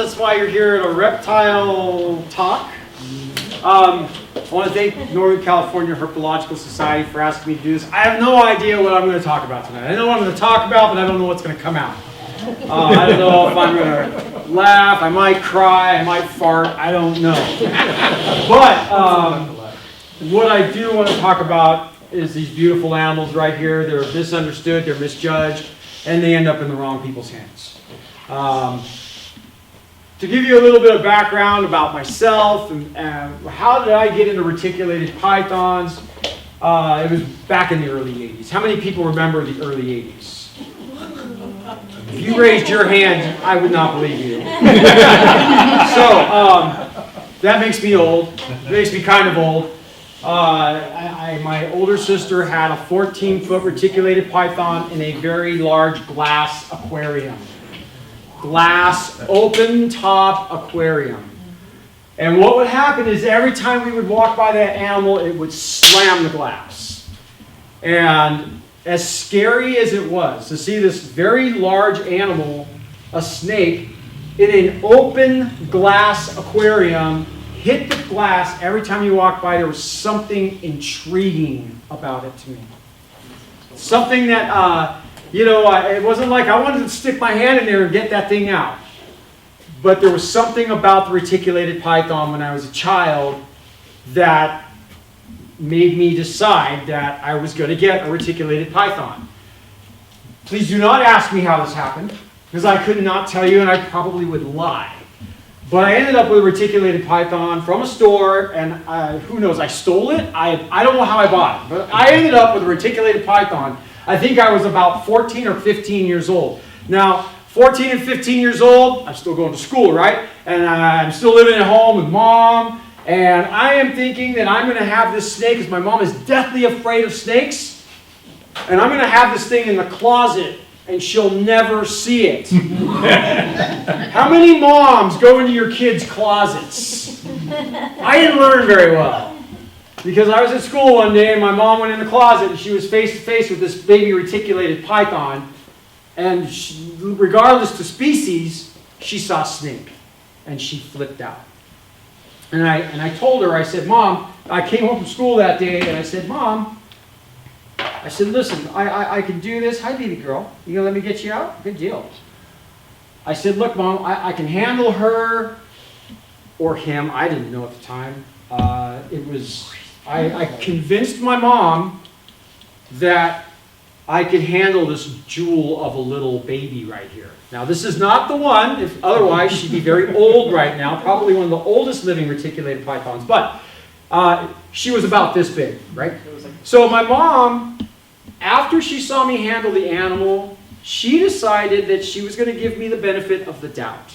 That's why you're here at a reptile talk. I want to thank Northern California Herpetological Society for asking me to do this. I have no idea what I'm going to talk about tonight. I know what I'm going to talk about, but I don't know what's going to come out. I don't know if I'm going to laugh, I might cry, I might fart, I don't know. But what I do want to talk about is these beautiful animals right here. They're misunderstood, they're misjudged, and they end up in the wrong people's hands. To give you a little bit of background about myself and how did I get into reticulated pythons, it was back in the early 80s. How many people remember the early 80s? If you raised your hand, I would not believe you. So, that makes me old. It makes me kind of old. My older sister had a 14-foot reticulated python in a very large glass aquarium. Glass, open top aquarium. And what would happen is every time we would walk by that animal, it would slam the glass. And as scary as it was to see this very large animal, a snake, in an open glass aquarium, hit the glass every time you walked by, there was something intriguing about it to me. Something that, it wasn't like I wanted to stick my hand in there and get that thing out. But there was something about the reticulated python when I was a child that made me decide that I was going to get a reticulated python. Please do not ask me how this happened, because I could not tell you and I probably would lie. But I ended up with a reticulated python from a store, and who knows, I stole it? I don't know how I bought it, but I ended up with a reticulated python. I think I was about 14 or 15 years old. Now, 14 and 15 years old, I'm still going to school, right? And I'm still living at home with Mom, and I am thinking that I'm going to have this snake, because my mom is deathly afraid of snakes, and I'm going to have this thing in the closet, and she'll never see it. How many moms go into your kids' closets? I didn't learn very well. Because I was at school one day and my mom went in the closet and she was face to face with this baby reticulated python. And regardless to species, she saw a snake. And she flipped out. And I told her, I said, Mom, I came home from school that day and I said, Mom, I said, listen, I can do this. Hi, baby girl. You gonna let me get you out? Good deal. I said, look, Mom, I can handle her or him. I didn't know at the time. I convinced my mom that I could handle this jewel of a little baby right here. Now, this is not the one. If otherwise, she'd be very old right now. Probably one of the oldest living reticulated pythons. But she was about this big, right? So my mom, after she saw me handle the animal, she decided that she was going to give me the benefit of the doubt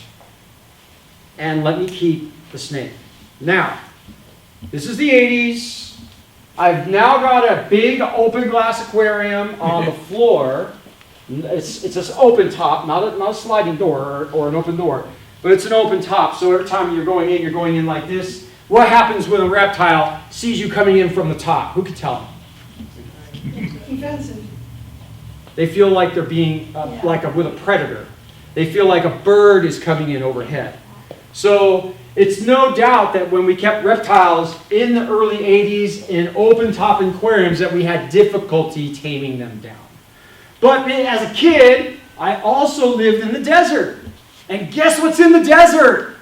and let me keep the snake. Now, this is the 80s. I've now got a big open glass aquarium on the floor. It's an open top, not a sliding door or an open door, but it's an open top. So every time you're going in like this. What happens when a reptile sees you coming in from the top? Who can tell them? Defensive. They feel like they're being with a predator. They feel like a bird is coming in overhead. So it's no doubt that when we kept reptiles in the early 80s in open top aquariums that we had difficulty taming them down. But as a kid, I also lived in the desert. And guess what's in the desert?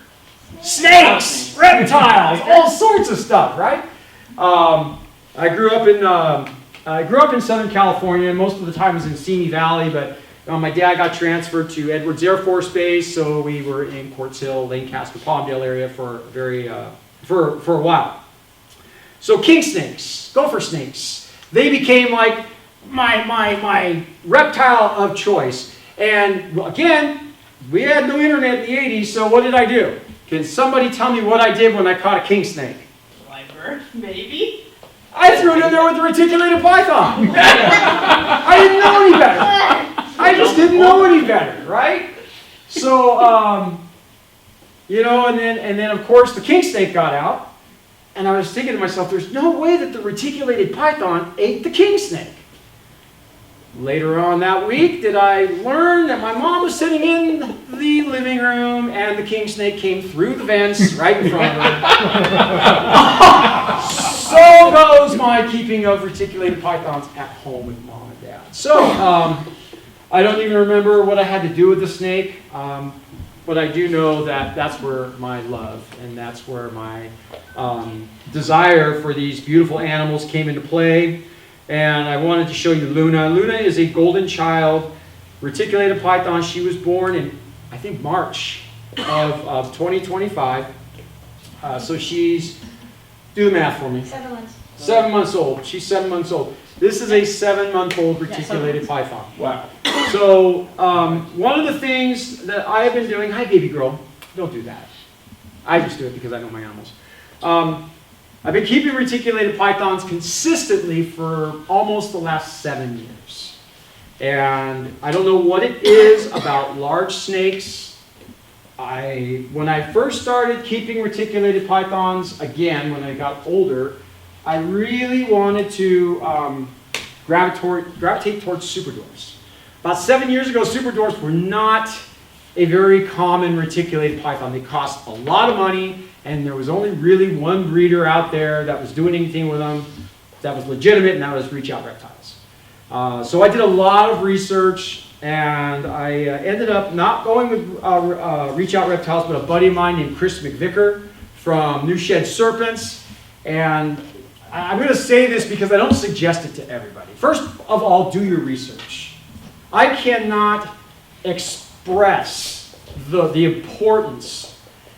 Snakes, reptiles, all sorts of stuff, right? I grew up in Southern California. Most of the time I was in Simi Valley, but my dad got transferred to Edwards Air Force Base, so we were in Quartz Hill, Lancaster, Palmdale area for a while. So king snakes, gopher snakes, they became like my reptile of choice. And again, we had no internet in the 80s, so what did I do? Can somebody tell me what I did when I caught a king snake? Lifer, maybe? I threw it in there with the reticulated python. I didn't know any better. I just didn't know any better, right? So, and then of course the king snake got out, and I was thinking to myself, there's no way that the reticulated python ate the king snake. Later on that week, did I learn that my mom was sitting in the living room and the king snake came through the vents right in front of her. So goes my keeping of reticulated pythons at home with mom and dad. So, I don't even remember what I had to do with the snake, but I do know that that's where my love and that's where my desire for these beautiful animals came into play. And I wanted to show you Luna. Luna is a golden child, reticulated python. She was born in, I think, March of 2025. So she's, do the math for me. 7 months. 7 months old. She's 7 months old. This is a 7-month-old reticulated python. Wow. So one of the things that I have been doing, hi baby girl, don't do that. I just do it because I know my animals. I've been keeping reticulated pythons consistently for almost the last 7 years. And I don't know what it is about large snakes. When I first started keeping reticulated pythons, again, when I got older, I really wanted to gravitate towards super dwarfs. About 7 years ago, super dwarfs were not a very common reticulated python. They cost a lot of money, and there was only really one breeder out there that was doing anything with them that was legitimate, and that was Reach Out Reptiles. So I did a lot of research, and I ended up not going with Reach Out Reptiles, but a buddy of mine named Chris McVicker from New Shed Serpents. And I'm going to say this because I don't suggest it to everybody. First of all, do your research. I cannot express the importance.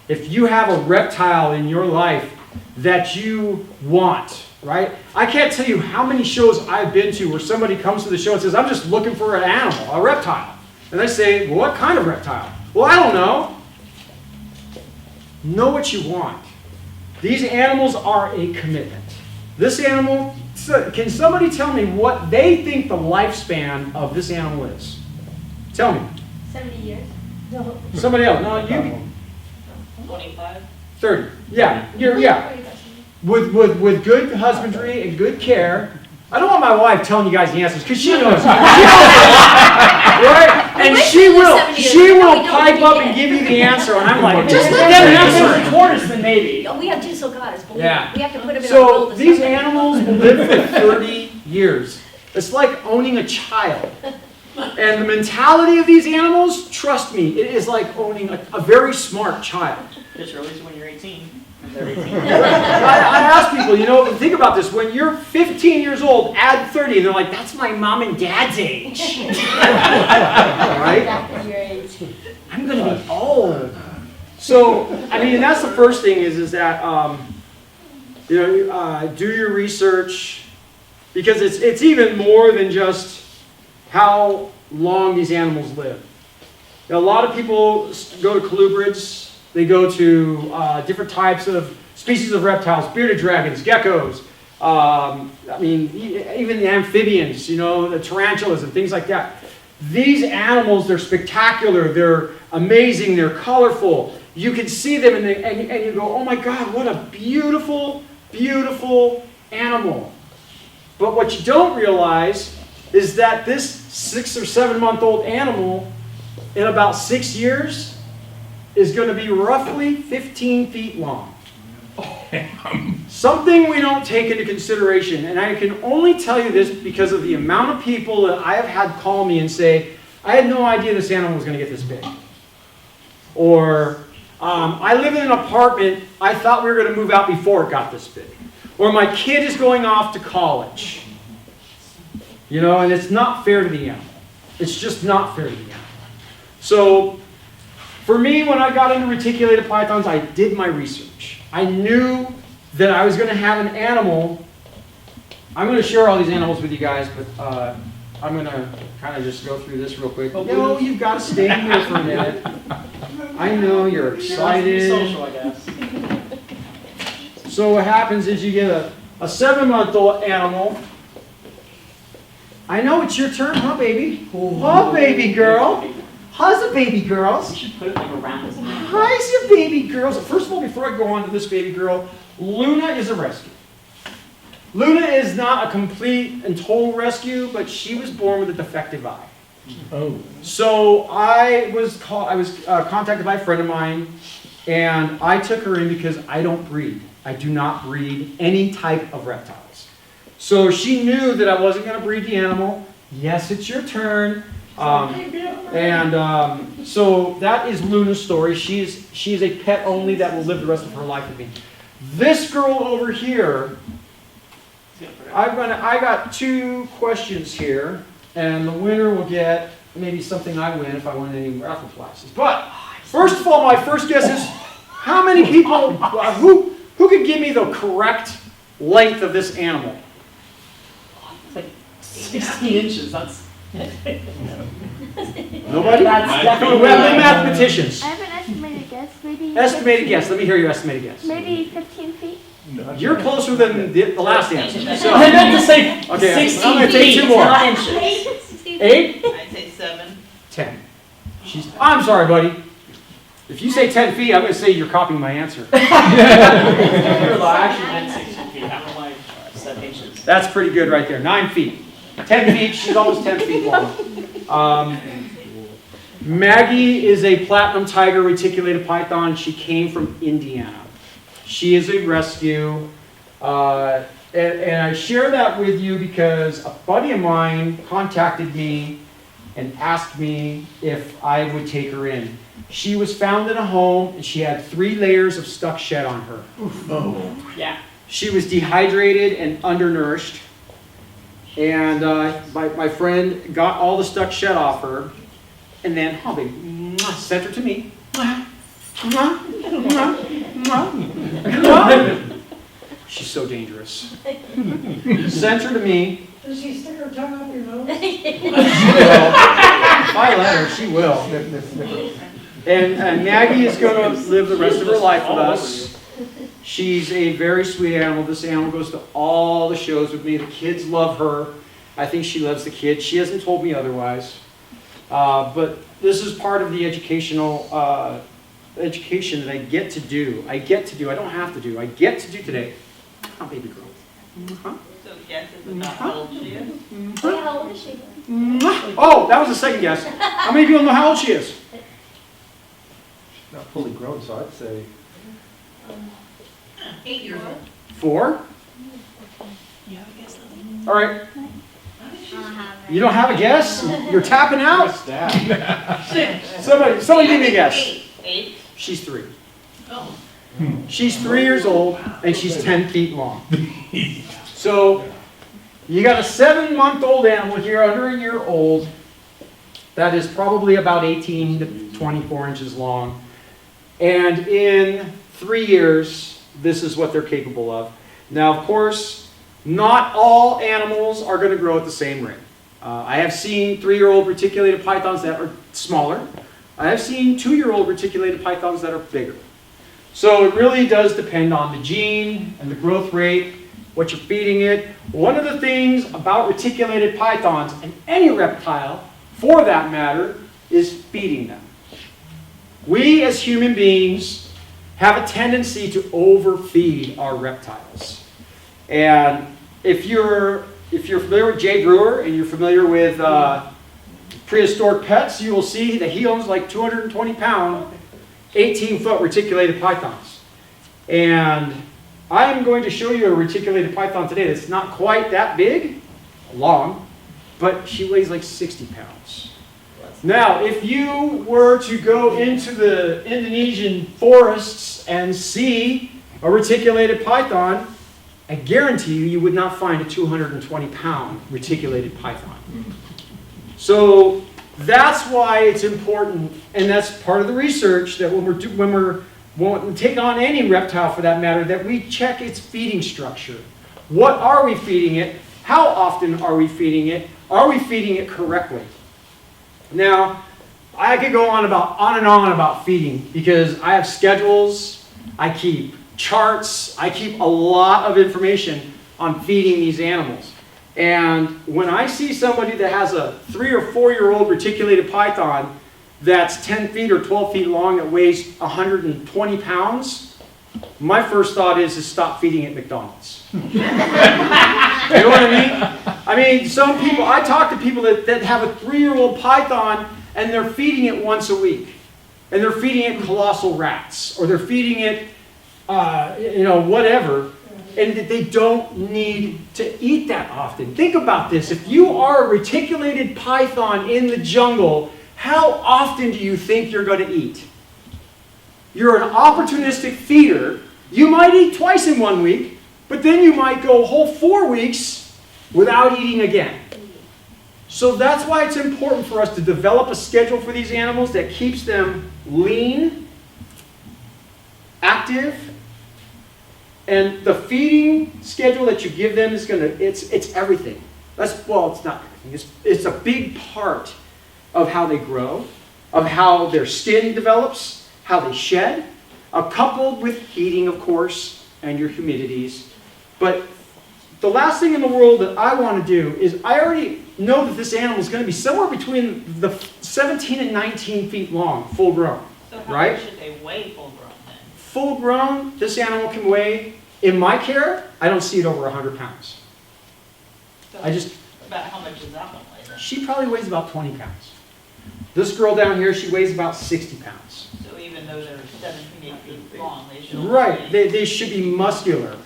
If you have a reptile in your life that you want, right? I can't tell you how many shows I've been to where somebody comes to the show and says, I'm just looking for an animal, a reptile. And I say, well, what kind of reptile? Well, I don't know. Know what you want. These animals are a commitment. This animal, can somebody tell me what they think the lifespan of this animal is? Tell me. 70 years? No. Somebody else. No, you. 25. 30. Yeah. Yeah. With good husbandry and good care. I don't want my wife telling you guys the answers because she knows. Right? And she will pipe up and give you the answer, and I'm like, just let them answer it. Tortoise, then maybe. Oh, we have two sulcatas, but Yeah. we have to put them in a So world. these animals will live for 30 years. It's like owning a child. And the mentality of these animals, trust me, it is like owning a very smart child. Just release it when you're 18. They're 18. I ask people, you know, think about this. When you're 15 years old, add 30, and they're like, that's my mom and dad's age. Right? I'm going to be old. So, I mean, that's the first thing is that, do your research, because it's even more than just how long these animals live. A lot of people go to colubrids. They go to different types of species of reptiles, bearded dragons, geckos, even the amphibians, you know, the tarantulas and things like that. These animals, they're spectacular, they're amazing, they're colorful. You can see them and you go, oh my God, what a beautiful, beautiful animal. But what you don't realize is that this 6 or 7 month old animal, in about 6 years, is going to be roughly 15 feet long. Something we don't take into consideration, and I can only tell you this because of the amount of people that I have had call me and say, I had no idea this animal was going to get this big. Or, I live in an apartment, I thought we were going to move out before it got this big. Or my kid is going off to college. You know, and it's not fair to the animal. It's just not fair to the animal. So, for me, when I got into reticulated pythons, I did my research. I knew that I was going to have an animal. I'm going to share all these animals with you guys, but I'm going to kind of just go through this real quick. No, you've got to stay here for a minute. I know you're excited. Social, I guess. So what happens is you get a 7-month-old animal. I know it's your turn, huh, baby? Oh, baby girl. How's the baby girls? You should put it like around his neck. How's your baby girls? First of all, before I go on to this baby girl, Luna is a rescue. Luna is not a complete and total rescue, but she was born with a defective eye. Oh. So I was contacted by a friend of mine, and I took her in because I don't breed. I do not breed any type of reptiles. So she knew that I wasn't going to breed the animal. Yes, it's your turn. So that is Luna's story. She's a pet only that will live the rest of her life with me. This girl over here, I got 2 questions here, and the winner will get maybe something I win if I win any raffle prizes. But first of all, my first guess is how many people who could give me the correct length of this animal? It's like 16 inches. That's. Nobody? That's definitely. We have no mathematicians. I have an estimated guess, maybe. Estimated guess. Let me hear your estimated guess. Maybe 15 feet. You're closer than the last answer. So, I meant to say okay, 16 I'm gonna take feet, 2 more. not inches. 8? I'd say 7. 10. I'm sorry, buddy. If you say 10 feet, I'm going to say you're copying my answer. I actually meant 16 feet. I don't like 7 inches. That's pretty good right there. 9 feet. 10 feet. She's almost 10 feet long. Maggie is a platinum tiger reticulated python. She came from Indiana. She is a rescue. And I share that with you because a buddy of mine contacted me and asked me if I would take her in. She was found in a home and she had 3 layers of stuck shed on her. Oh. Yeah. She was dehydrated and undernourished. And my friend got all the stuck shed off her and then sent her to me. She's so dangerous. Sent her to me. Does she stick her tongue up your nose? She will. If I let her, she will. And Maggie is going to live the rest of her life with us. She's a very sweet animal. This animal goes to all the shows with me. The kids love her. I think she loves the kids. She hasn't told me otherwise. But this is part of the education that I get to do. I don't have to do. I get to do today. Oh, baby girl. So guess it's about how old she is. How old is she? Oh, that was the second guess. How many people know how old she is? Not fully grown, so I'd say 8 years old. 4? You have a guess, Lily? All right. You don't have a guess? You're tapping out? Somebody give me a guess. 8. She's 3. Oh. She's 3 years old and she's 10 feet long. So you got a 7-month-old animal here, under a year old, that is probably about 18 to 24 inches long. And in 3 years, this is what they're capable of. Now, of course, not all animals are going to grow at the same rate. I have seen 3-year-old reticulated pythons that are smaller. I have seen 2-year-old reticulated pythons that are bigger. So it really does depend on the gene and the growth rate, what you're feeding it. One of the things about reticulated pythons, and any reptile for that matter, is feeding them. We as human beings have a tendency to overfeed our reptiles. And if you're familiar with Jay Brewer and you're familiar with prehistoric pets, you will see that he owns like 220-pound, 18-foot reticulated pythons. And I am going to show you a reticulated python today that's not quite that big, long, but she weighs like 60 pounds. Now, if you were to go into the Indonesian forests and see a reticulated python, I guarantee you would not find a 220-pound reticulated python. So that's why it's important, and that's part of the research, that when we take on any reptile for that matter, that we check its feeding structure. What are we feeding it? How often are we feeding it? Are we feeding it correctly? Now, I could go on and on about feeding because I have schedules, I keep charts, I keep a lot of information on feeding these animals. And when I see somebody that has a 3 or 4-year-old reticulated python that's 10 feet or 12 feet long that weighs 120 pounds, my first thought is stop feeding at McDonald's. You know what I mean? I mean, some people, I talk to people that have a 3-year-old python and they're feeding it once a week. And they're feeding it colossal rats, or they're feeding it, whatever. And that they don't need to eat that often. Think about this. If you are a reticulated python in the jungle, how often do you think you're going to eat? You're an opportunistic feeder. You might eat twice in 1 week, but then you might go a whole 4 weeks without eating again. So that's why it's important for us to develop a schedule for these animals that keeps them lean, active, and the feeding schedule that you give them is it's everything. It's not everything. It's a big part of how they grow, of how their skin develops, how they shed, coupled with heating, of course, and your humidities. But the last thing in the world that I want to do is, I already know that this animal is going to be somewhere between the 17 and 19 feet long, full grown. So how Right? much should they weigh full grown then? Full grown, this animal can weigh, in my care, I don't see it over 100 pounds. So about how much does that one weigh then? She probably weighs about 20 pounds. This girl down here, she weighs about 60 pounds. So even though they're 17, 8 feet long, they should. Right, they should be muscular.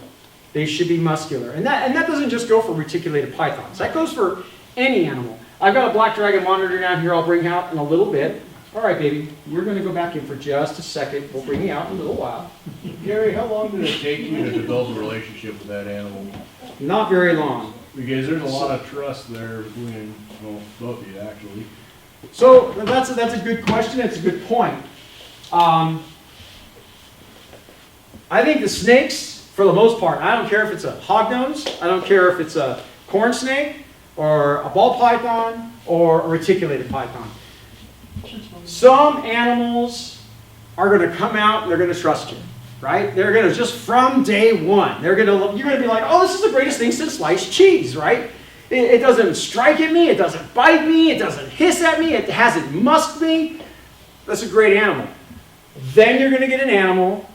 They should be muscular. And that doesn't just go for reticulated pythons. That goes for any animal. I've got a black dragon monitor down here I'll bring out in a little bit. All right, baby, we're going to go back in for just a second. We'll bring you out in a little while. Gary, how long did it take you to develop a relationship with that animal? Not very long. Because there's a lot of trust there between, both of you, actually. So that's a good question. That's a good point. I think the snakes, for the most part, I don't care if it's a hognose, I don't care if it's a corn snake, or a ball python, or a reticulated python. Some animals are going to come out and they're going to trust you, right? They're going to, just from day one, you're going to be like, oh, this is the greatest thing since sliced cheese, right? It doesn't strike at me, it doesn't bite me, it doesn't hiss at me, it hasn't musked me. That's a great animal. Then you're going to get an animal,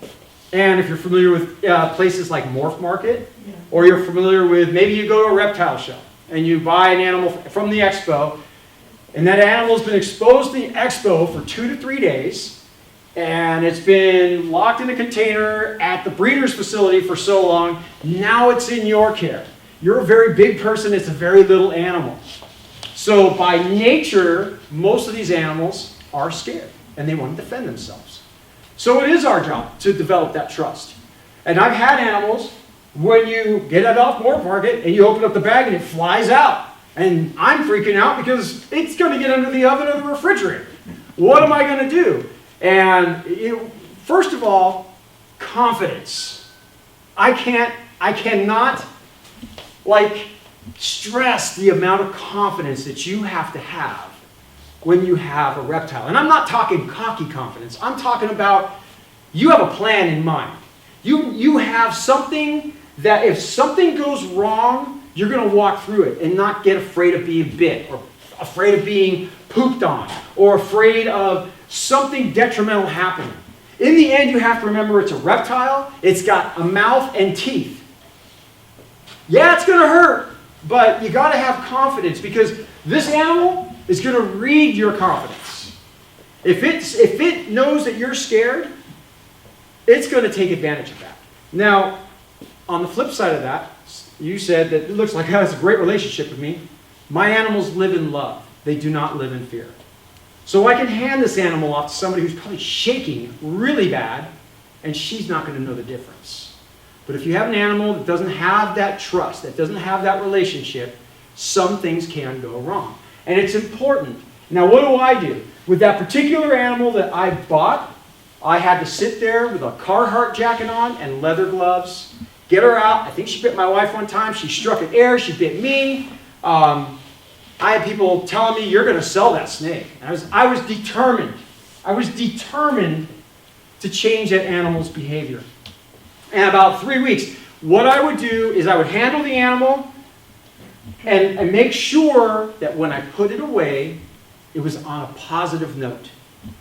and if you're familiar with places like Morph Market, or you're familiar with, maybe you go to a reptile show, and you buy an animal from the expo, and that animal's been exposed to the expo for 2 to 3 days, and it's been locked in a container at the breeder's facility for so long, now it's in your care. You're a very big person, it's a very little animal. So by nature, most of these animals are scared, and they want to defend themselves. So it is our job to develop that trust. And I've had animals, when you get it off Morph Market, and you open up the bag and it flies out. And I'm freaking out because it's going to get under the oven or the refrigerator. What am I going to do? And first of all, confidence. I cannot stress the amount of confidence that you have to have when you have a reptile. And I'm not talking cocky confidence. I'm talking about you have a plan in mind. You have something that if something goes wrong, you're going to walk through it and not get afraid of being bit, or afraid of being pooped on, or afraid of something detrimental happening. In the end, you have to remember it's a reptile. It's got a mouth and teeth. Yeah, it's going to hurt, but you got to have confidence, because this animal is going to read your confidence. If it knows that you're scared, it's going to take advantage of that. Now, on the flip side of that, you said that it looks like it has a great relationship with me. My animals live in love. They do not live in fear. So I can hand this animal off to somebody who's probably shaking really bad, and she's not going to know the difference. But if you have an animal that doesn't have that trust, that doesn't have that relationship, some things can go wrong. And it's important. Now, what do? With that particular animal that I bought, I had to sit there with a Carhartt jacket on and leather gloves, get her out. I think she bit my wife one time. She struck at air. She bit me. I had people telling me, you're going to sell that snake. And I was determined. I was determined to change that animal's behavior. And about 3 weeks, what I would do is I would handle the animal and make sure that when I put it away, it was on a positive note.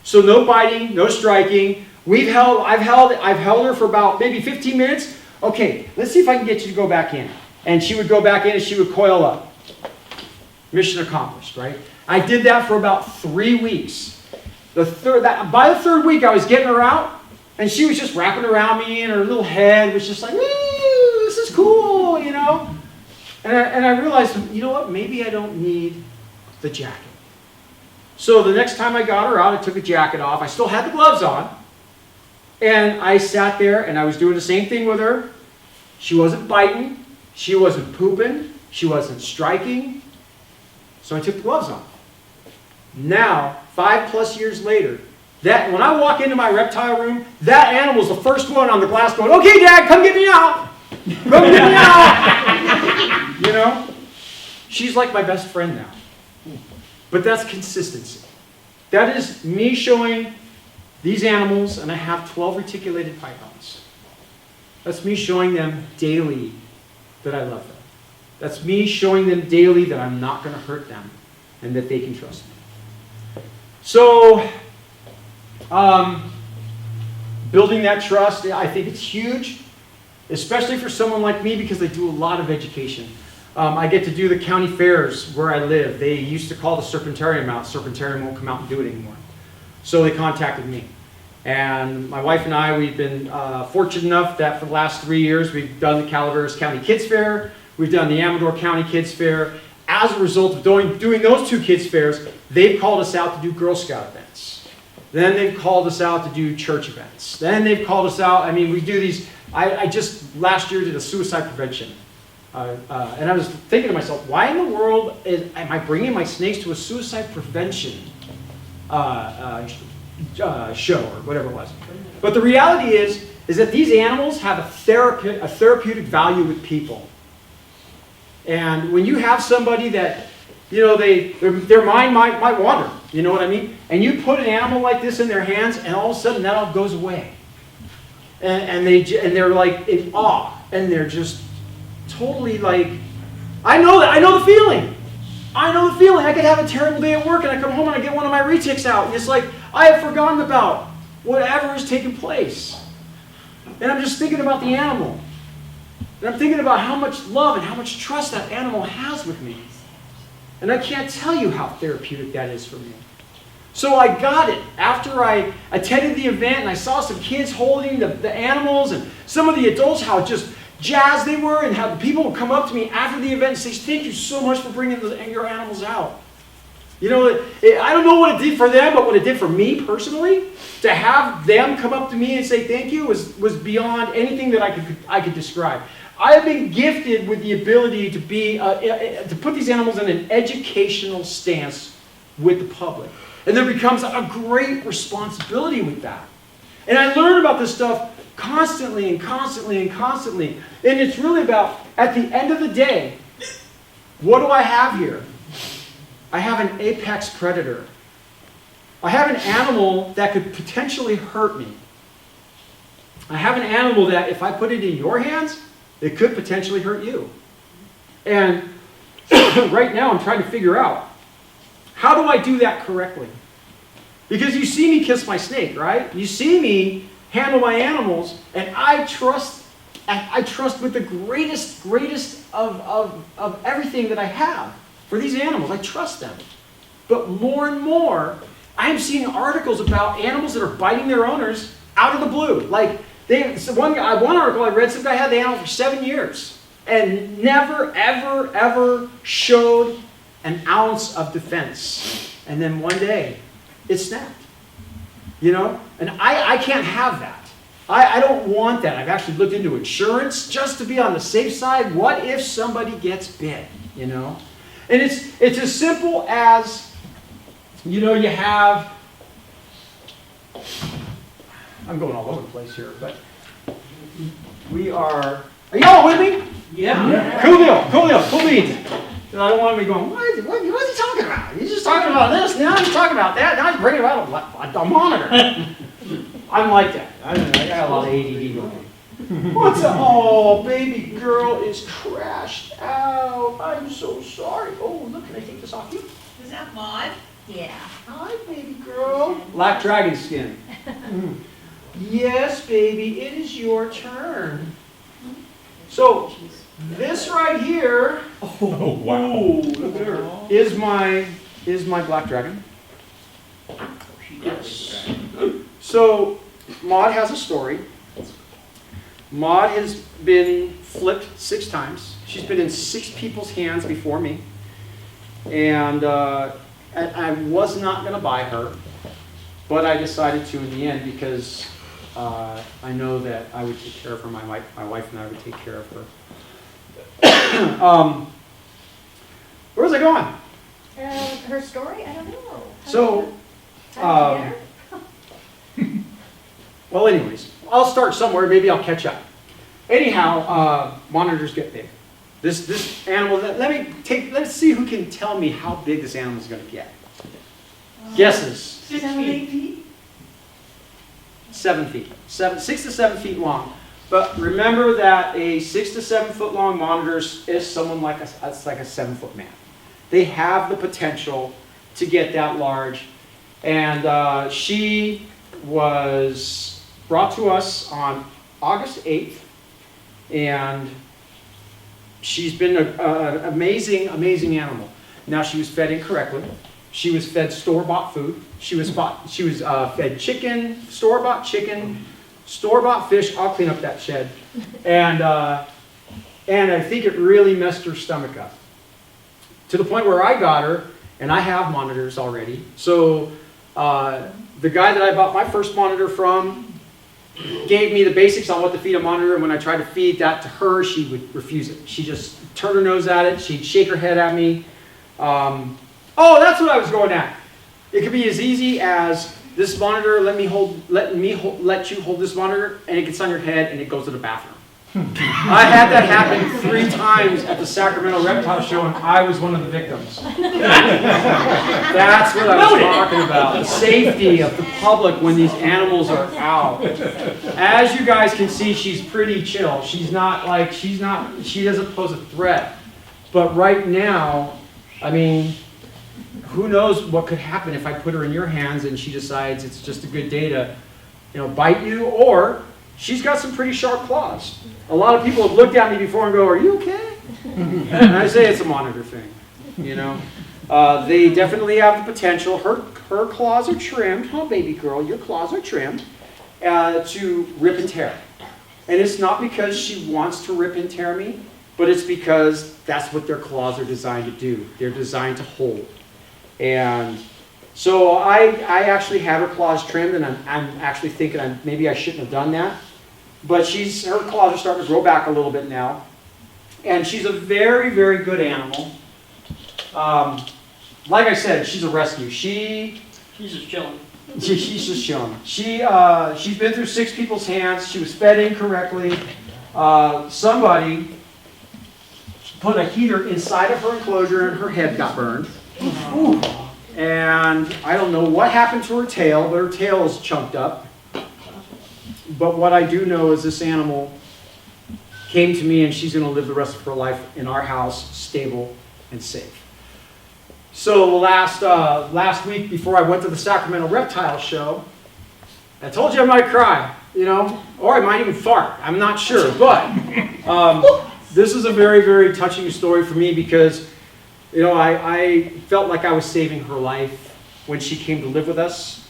So no biting, no striking. I've held her for about maybe 15 minutes. Okay, let's see if I can get you to go back in. And she would go back in and she would coil up. Mission accomplished, right? I did that for about 3 weeks. By the third week, I was getting her out, and she was just wrapping around me, and her little head was just like, "Woo, this is cool," you know? And I realized, you know what? Maybe I don't need the jacket. So the next time I got her out, I took a jacket off. I still had the gloves on. And I sat there, and I was doing the same thing with her. She wasn't biting. She wasn't pooping. She wasn't striking. So I took the gloves off. Now, 5+ years later, when I walk into my reptile room, that animal's the first one on the glass going, "Okay, Dad, come get me out. Come get me out." You know? She's like my best friend now. But that's consistency. That is me showing these animals, and I have 12 reticulated pythons. That's me showing them daily that I love them. That's me showing them daily that I'm not going to hurt them and that they can trust me. So, building that trust, I think it's huge, especially for someone like me because I do a lot of education. I get to do the county fairs where I live. They used to call the Serpentarium out. Serpentarium won't come out and do it anymore. So they contacted me. And my wife and I, we've been fortunate enough that for the last 3 years, we've done the Calaveras County Kids Fair. We've done the Amador County Kids Fair. As a result of doing those 2 kids fairs, they've called us out to do Girl Scout events. Then they've called us out to do church events. Then they've called us out, I mean, we do these, I just last year did a suicide prevention. And I was thinking to myself, why in the world am I bringing my snakes to a suicide prevention show or whatever it was? But the reality is that these animals have a therapeutic value with people. And when you have somebody that, you know, their mind might wander, you know what I mean? And you put an animal like this in their hands, and all of a sudden that all goes away. And they're like in awe, and they're just totally like, I know the feeling. I know the feeling. I could have a terrible day at work, and I come home and I get one of my retics out, and it's like I have forgotten about whatever is taking place. And I'm just thinking about the animal. And I'm thinking about how much love and how much trust that animal has with me. And I can't tell you how therapeutic that is for me. So I got it after I attended the event and I saw some kids holding the animals and some of the adults, how just jazzed they were, and how the people would come up to me after the event and say, "Thank you so much for bringing your animals out." You know, I don't know what it did for them, but what it did for me personally, to have them come up to me and say thank you was beyond anything that I could describe. I have been gifted with the ability to put these animals in an educational stance with the public. And there becomes a great responsibility with that. And I learn about this stuff constantly and constantly and constantly. And it's really about, at the end of the day, what do I have here? I have an apex predator. I have an animal that could potentially hurt me. I have an animal that, if I put it in your hands, it could potentially hurt you. And right now I'm trying to figure out, how do I do that correctly? Because you see me kiss my snake, right? You see me handle my animals, and I trust with the greatest of everything that I have for these animals. I trust them. But more and more, I'm seeing articles about animals that are biting their owners out of the blue. Like, one article I read, some guy had the animal for 7 years and never, ever, ever showed an ounce of defense. And then one day, it snapped. You know? And I can't have that. I don't want that. I've actually looked into insurance just to be on the safe side. What if somebody gets bit? You know? And it's as simple as, you know, you have, I'm going all over the place here, but are y'all with me? Yeah. Cool deal, cool beans. And I don't want to be going, what is he talking about? He's just talking about this, now he's talking about that, now he's bringing about a monitor. I'm like that. I got a lot of ADD going. Oh, baby girl is crashed out. I'm so sorry. Oh, look, can I take this off you? Is that Maud? Yeah. Hi, baby girl. Black dragon skin. Yes, baby, it is your turn. So, this right here Oh, wow. Look at her. is my black dragon. She does. So, Maud has a story. Maud has been flipped 6 times. She's been in 6 people's hands before me. And I was not going to buy her, but I decided to in the end because I know that I would take care of her. My wife and I would take care of her. Where was I going? Her story? I don't know. So, How did you get her? well, anyways, I'll start somewhere. Maybe I'll catch up. Anyhow, monitors get big. This animal. Let's see who can tell me how big this animal is going to get. Guesses. 6 feet. 7 feet. 6 to 7 feet long. But remember that a 6 to 7 foot long monitor is someone like a 7-foot man. They have the potential to get that large. And she was brought to us on August 8th. And she's been an amazing, amazing animal. Now, she was fed incorrectly. She was fed store-bought food. She was fed chicken, store-bought chicken, store-bought fish. I'll clean up that shed. And I think it really messed her stomach up. To the point where I got her, and I have monitors already. So the guy that I bought my first monitor from gave me the basics on what to feed a monitor, and when I tried to feed that to her, she would refuse it. She just turned her nose at it. She'd shake her head at me. Oh, that's what I was going at. It could be as easy as this monitor. Let you hold this monitor, and it gets on your head, and it goes to the bathroom. I had that happen 3 times at the Sacramento Reptile Show, and I was one of the victims. That's what I was talking about. The safety of the public when these animals are out. As you guys can see, she's pretty chill. She doesn't pose a threat. But right now, I mean, who knows what could happen if I put her in your hands and she decides it's just a good day to, bite you, or she's got some pretty sharp claws. A lot of people have looked at me before and go, "Are you okay?" And I say it's a monitor thing. They definitely have the potential. Her claws are trimmed. Oh, baby girl, your claws are trimmed to rip and tear. And it's not because she wants to rip and tear me, but it's because that's what their claws are designed to do. They're designed to hold. And so I actually have her claws trimmed, and I'm actually thinking maybe I shouldn't have done that. But her claws are starting to grow back a little bit now. And she's a very, very good animal. Like I said, she's a rescue. She's just chilling. She's just chilling. She's been through 6 people's hands. She was fed incorrectly. Somebody put a heater inside of her enclosure, and her head got burned. Ooh. And I don't know what happened to her tail, but her tail is chunked up. But what I do know is this animal came to me, and she's going to live the rest of her life in our house, stable and safe. So last week, before I went to the Sacramento Reptile Show, I told you I might cry, or I might even fart. I'm not sure, but this is a very, very touching story for me because, I felt like I was saving her life when she came to live with us.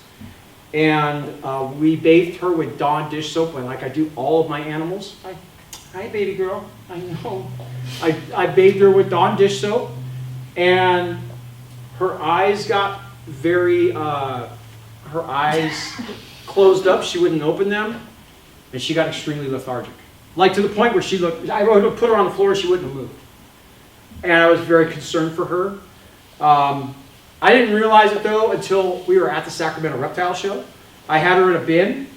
And we bathed her with Dawn dish soap, like I do all of my animals. Hi, baby girl. I know. I bathed her with Dawn dish soap, and her eyes got her eyes closed up. She wouldn't open them, and she got extremely lethargic. Like to the point where I would have put her on the floor, she wouldn't have moved. And I was very concerned for her. I didn't realize it though until we were at the Sacramento Reptile Show. I had her in a bin,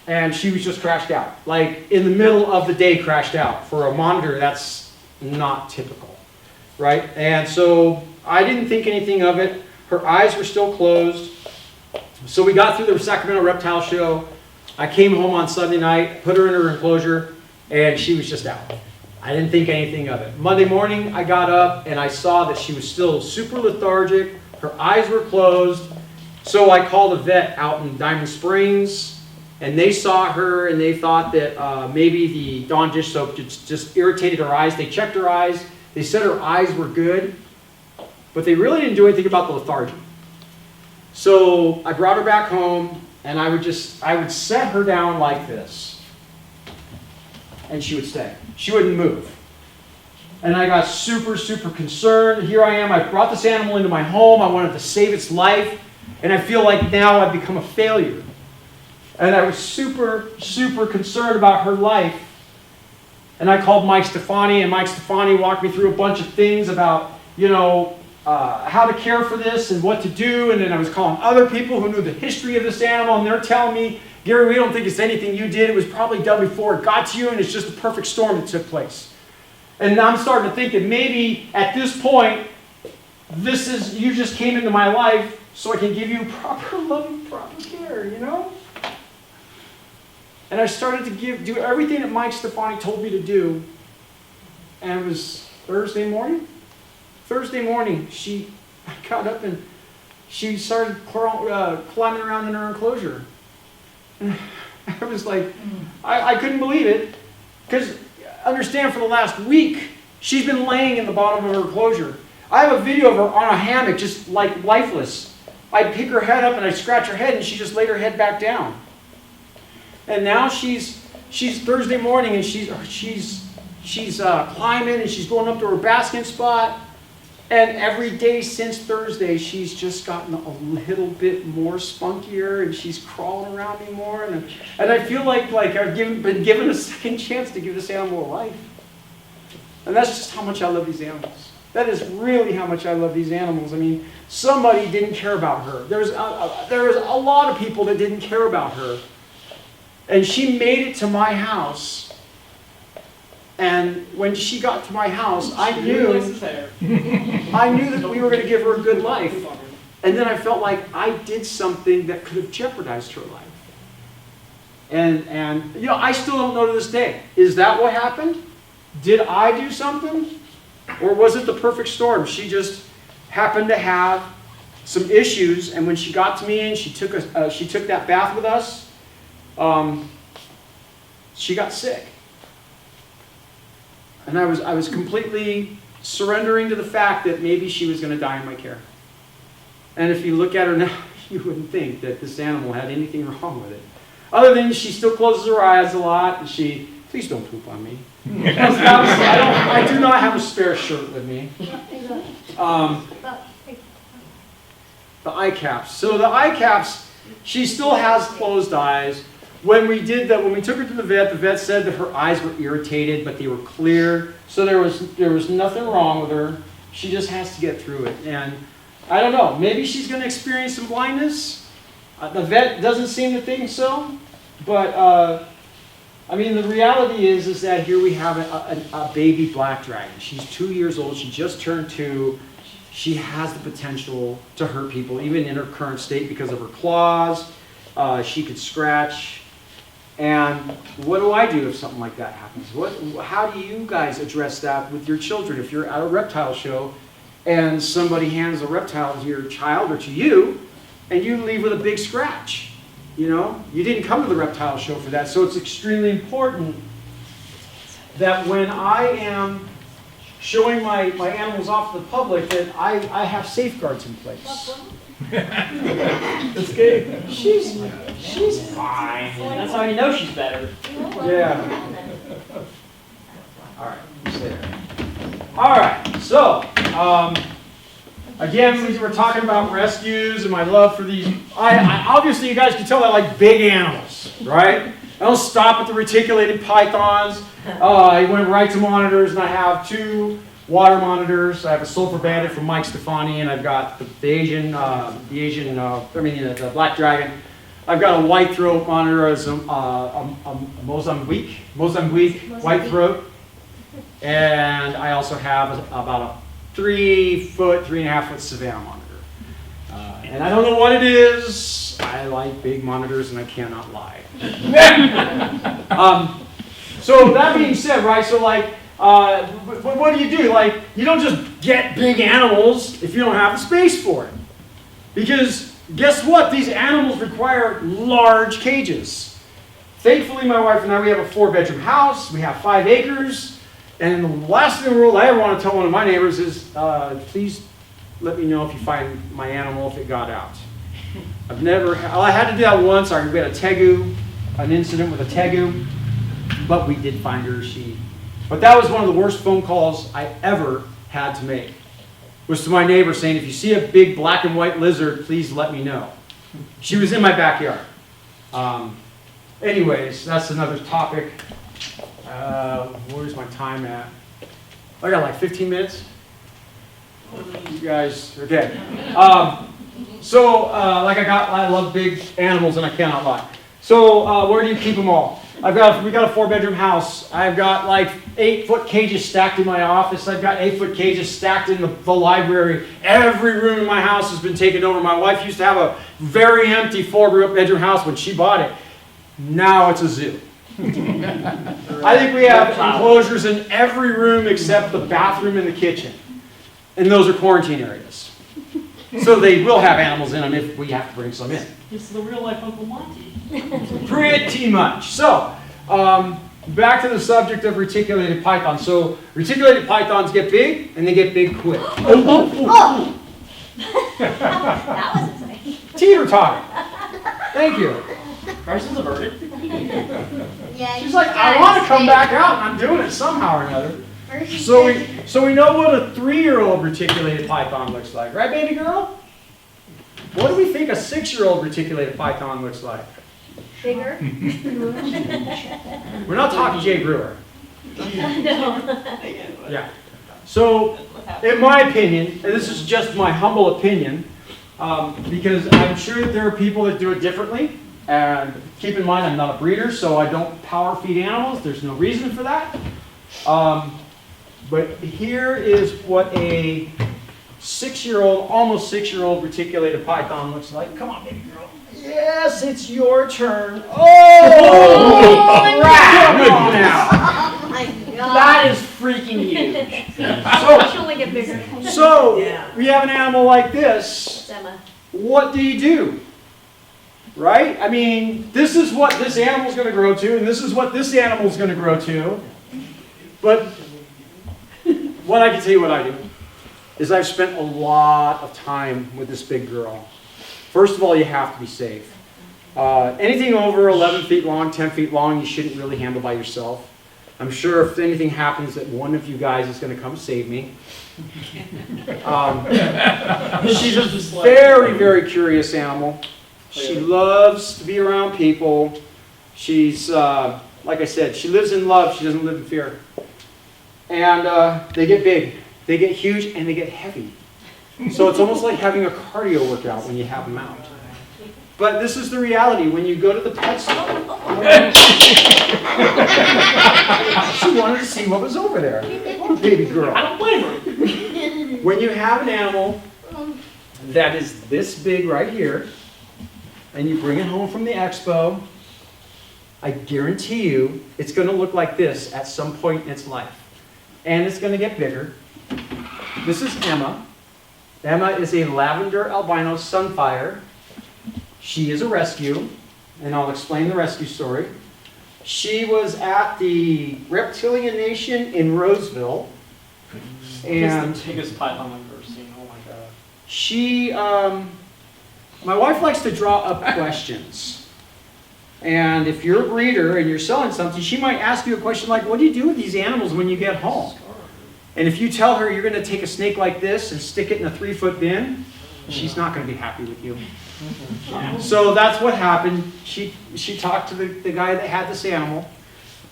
and she was just crashed out. Like in the middle of the day crashed out. For a monitor, that's not typical, right? And so I didn't think anything of it. Her eyes were still closed. So we got through the Sacramento Reptile Show. I came home on Sunday night, put her in her enclosure, and she was just out. I didn't think anything of it. Monday morning, I got up, and I saw that she was still super lethargic. Her eyes were closed. So I called a vet out in Diamond Springs, and they saw her and they thought that maybe the Dawn dish soap just irritated her eyes. They checked her eyes. They said her eyes were good, but they really didn't do anything about the lethargy. So I brought her back home, and I would set her down like this, and she would stay. She wouldn't move. And I got super, super concerned. Here I am. I brought this animal into my home. I wanted to save its life. And I feel like now I've become a failure. And I was super, super concerned about her life. And I called Mike Stefani, and Mike Stefani walked me through a bunch of things about, how to care for this and what to do. And then I was calling other people who knew the history of this animal, and they're telling me, Gary, we don't think it's anything you did. It was probably done before it got to you, and it's just a perfect storm that took place. And I'm starting to think that maybe at this point, you just came into my life so I can give you proper loving, proper care, And I started to do everything that Mike Stefani told me to do. And it was Thursday morning. Thursday morning, I got up and she started climbing around in her enclosure. And I was like, I couldn't believe it. Because understand, for the last week, she's been laying in the bottom of her enclosure. I have a video of her on a hammock, just like lifeless. I pick her head up and I scratch her head, and she just laid her head back down. And now she's Thursday morning, and she's climbing, and she's going up to her basking spot. And every day since Thursday, she's just gotten a little bit more spunkier, and she's crawling around me more. And I feel like I've been given a second chance to give this animal a life. And that's just how much I love these animals. That is really how much I love these animals. I mean, somebody didn't care about her. There was a lot of people that didn't care about her. And she made it to my house. And when she got to my house, I knew that we were going to give her a good life. And then I felt like I did something that could have jeopardized her life. And I still don't know to this day. Is that what happened? Did I do something? Or was it the perfect storm? She just happened to have some issues, and when she got to me and she took that bath with us, she got sick. And I was completely surrendering to the fact that maybe she was going to die in my care. And if you look at her now, you wouldn't think that this animal had anything wrong with it. Other than she still closes her eyes a lot, and please don't poop on me. I do not have a spare shirt with me. The eye caps. So the eye caps, she still has closed eyes. When we took her to the vet said that her eyes were irritated, but they were clear. So there was nothing wrong with her. She just has to get through it. And I don't know, maybe she's going to experience some blindness. The vet doesn't seem to think so. But, the reality is that here we have a baby black dragon. She's 2 years old. She just turned 2. She has the potential to hurt people, even in her current state, because of her claws. She could scratch. And what do I do if something like that happens? How do you guys address that with your children? If you're at a reptile show and somebody hands a reptile to your child or to you, and you leave with a big scratch, you didn't come to the reptile show for that. So it's extremely important that when I am showing my animals off to the public, that I have safeguards in place. That's good. She's fine. That's how you know she's better. Yeah. All right. Stay there. All right. So, again, we were talking about rescues and my love for these. I obviously, you guys can tell I like big animals, right? I don't stop at the reticulated pythons. I went right to monitors, and I have 2 water monitors. I have a sulfur bandit from Mike Stefani, and I've got the black dragon. I've got a white throat monitor, a Mozambique white throat, and I also have about a 3.5 foot Savannah monitor. And I don't know what it is. I like big monitors, and I cannot lie. So that being said, right? So what do? You don't just get big animals if you don't have the space for it. Because guess what? These animals require large cages. thankfully, my wife and I, we have a 4-bedroom house. We have 5 acres. And the last thing in the world I ever want to tell one of my neighbors is, please let me know if you find my animal if it got out. I had to do that once. We had a tegu, an incident with a tegu, but we did find her. But that was one of the worst phone calls I ever had to make. Was to my neighbor saying, if you see a big black and white lizard, please let me know. She was in my backyard. Anyways, that's another topic. Where's my time at? I got like 15 minutes. You guys, okay. I love big animals and I cannot lie. So where do you keep them all? We got a 4-bedroom house. I've got like 8-foot cages stacked in my office. I've got 8-foot cages stacked in the library. Every room in my house has been taken over. My wife used to have a very empty 4-bedroom house when she bought it. Now it's a zoo. I think we have enclosures in every room except the bathroom and the kitchen. And those are quarantine areas. So they will have animals in them if we have to bring some in. This is the real life Uncle Monty. Pretty much. So, back to the subject of reticulated pythons. So, reticulated pythons get big, and they get big quick. Oh! That was exciting. Teeter-totter. Thank you. Crisis averted. Yeah, She's like, I want to come back out, and I'm doing it somehow or another. So we know what a 3-year-old reticulated python looks like, right, baby girl? What do we think a 6-year-old reticulated python looks like? Bigger? We're not talking Jay Brewer. No. Yeah. So, in my opinion, and this is just my humble opinion, because I'm sure that there are people that do it differently. And keep in mind, I'm not a breeder, so I don't power feed animals. There's no reason for that. But here is what a 6-year-old, almost 6-year-old reticulated python looks like. Come on, baby girl. Yes, it's your turn. Oh, crap! Come on now. Oh my god. That is freaking huge. It should only get bigger. So, we have an animal like this. It's Emma. What do you do? Right? I mean, this is what this animal's going to grow to, and this is what this animal's going to grow to. But what I can tell you what I do is I've spent a lot of time with this big girl. First of all, you have to be safe. Anything over 11 feet long, 10 feet long, you shouldn't really handle by yourself. I'm sure if anything happens that one of you guys is going to come save me. She's a very, very curious animal. She loves to be around people. She's, like I said, she lives in love. She doesn't live in fear. And they get big. They get huge and they get heavy. So it's almost like having a cardio workout when you have them out. But this is the reality. When you go to the pet store, she wanted to see what was over there. Baby girl. I don't blame her. When you have an animal that is this big right here, and you bring it home from the expo, I guarantee you it's going to look like this at some point in its life. And it's going to get bigger. This is Emma. Emma is a lavender albino sunfire. She is a rescue, and I'll explain the rescue story. She was at the Reptilian Nation in Roseville, and This is the biggest python I've ever seen. Oh my god. she, my wife likes to draw up questions. And if you're a breeder and you're selling something, she might ask you a question like, what do you do with these animals when you get home? And if you tell her you're going to take a snake like this and stick it in a 3-foot bin, she's not going to be happy with you. So that's what happened. She talked to the guy that had this animal,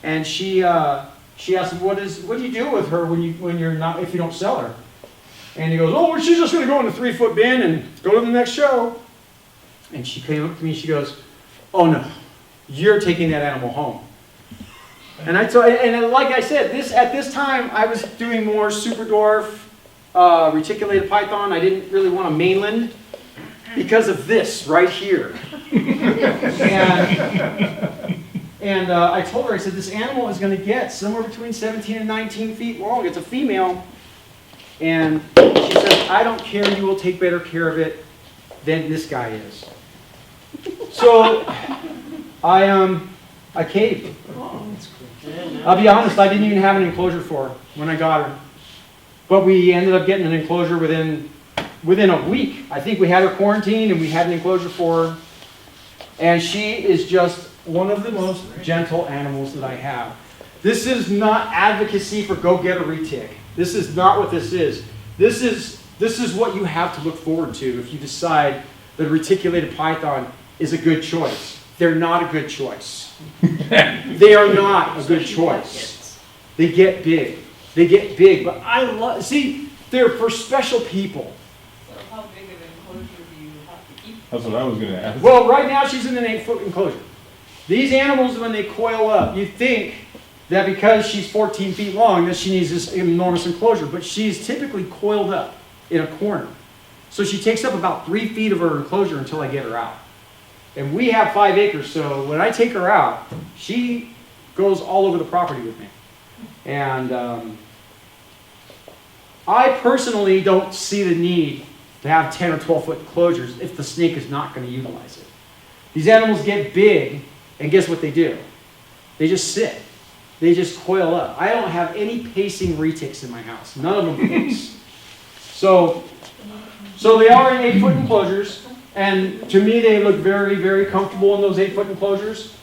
and she asked him, what do you do with her when you're not, if you don't sell her? And he goes, oh, well, she's just going to go in a 3-foot bin and go to the next show. And she came up to me and she goes, oh no, you're taking that animal home. And like I said, at this time I was doing more super dwarf, reticulated python. I didn't really want a mainland because of this right here. And I told her, I said, this animal is going to get somewhere between 17 and 19 feet long. It's a female. And she said, I don't care, you will take better care of it than this guy is. So I a cave. Yeah, no. I'll be honest, I didn't even have an enclosure for her when I got her. But we ended up getting an enclosure within a week. I think we had her quarantined and we had an enclosure for her. And she is just one of the most gentle animals that I have. This is not advocacy for go get a retic. This is not what this is. This is what you have to look forward to if you decide that a reticulated python is a good choice. They're not a good choice. They are not a good choice. They get big. They get big, but I love, see, they're for special people. So how big of an enclosure do you have to keep? That's what I was gonna ask. Well, right now she's in an 8-foot enclosure. These animals, when they coil up, you think that because she's 14 feet long that she needs this enormous enclosure, but she's typically coiled up in a corner. So she takes up about 3 feet of her enclosure until I get her out. And we have 5 acres, so when I take her out, she goes all over the property with me. And I personally don't see the need to have 10 or 12 foot enclosures if the snake is not going to utilize it. These animals get big, and guess what they do? They just sit. They just coil up. I don't have any pacing retics in my house. None of them pace. So they are in 8-foot enclosures, and to me they look very, very comfortable in those 8-foot enclosures.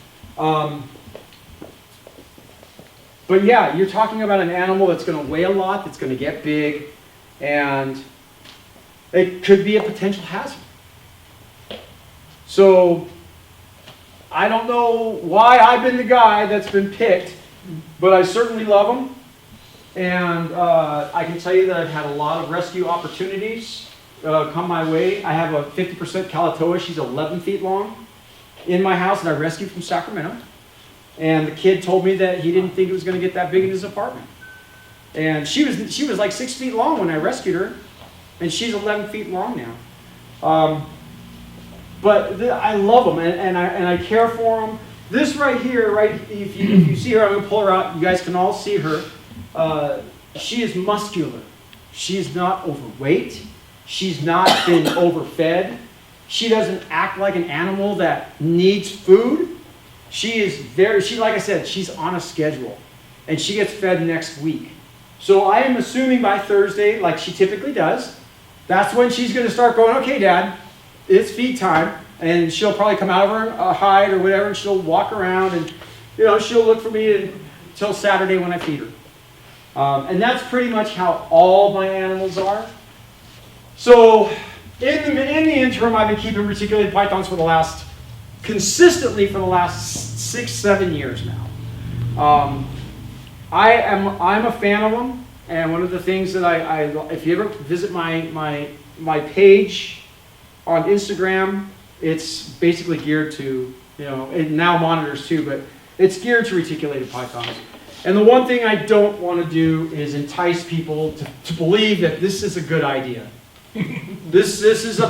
But yeah, you're talking about an animal that's going to weigh a lot, that's going to get big, and it could be a potential hazard. So I don't know why I've been the guy that's been picked, but I certainly love them. And I can tell you that I've had a lot of rescue opportunities come my way. I have a 50% Kalatoa. She's 11 feet long in my house, and I rescued from Sacramento. And the kid told me that he didn't think it was going to get that big in his apartment. And she was like 6 feet long when I rescued her, and she's 11 feet long now. But I love them, and I care for them. This right here, right, if you see her, I'm going to pull her out. You guys can all see her. She is muscular. She's not overweight. She's not been overfed. She doesn't act like an animal that needs food. She is like I said, she's on a schedule, and she gets fed next week. So I am assuming by Thursday, like she typically does, that's when she's going to start going, okay, Dad, it's feed time. And she'll probably come out of her hide or whatever, and she'll walk around, and she'll look for me until Saturday when I feed her. And that's pretty much how all my animals are. So in the interim, I've been keeping reticulated pythons consistently for the last 6-7 years now. I'm a fan of them, and one of the things that if you ever visit my page on Instagram, it's basically geared to, it now monitors too, but it's geared to reticulated pythons. And the one thing I don't want to do is entice people to believe that this is a good idea. This is